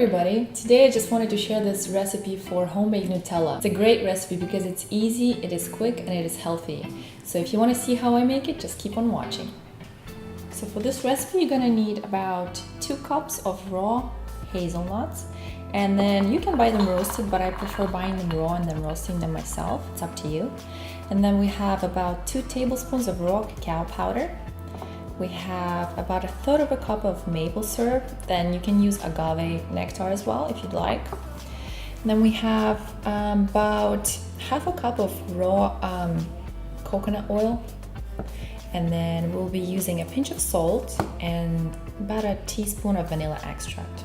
everybody! Today I just wanted to share this recipe for homemade Nutella. It's a great recipe because it's easy, it is quick, and it is healthy. So if you want to see how I make it, just keep on watching. So for this recipe you're gonna need about 2 cups of raw hazelnuts, and then you can buy them roasted, but I prefer buying them raw and then roasting them myself. It's up to you. And then we have about 2 tablespoons of raw cacao powder. We have about 1/3 of a cup of maple syrup. Then you can use agave nectar as well if you'd like. And then we have about 1/2 a cup of raw coconut oil. And then we'll be using a pinch of salt and about a teaspoon of vanilla extract.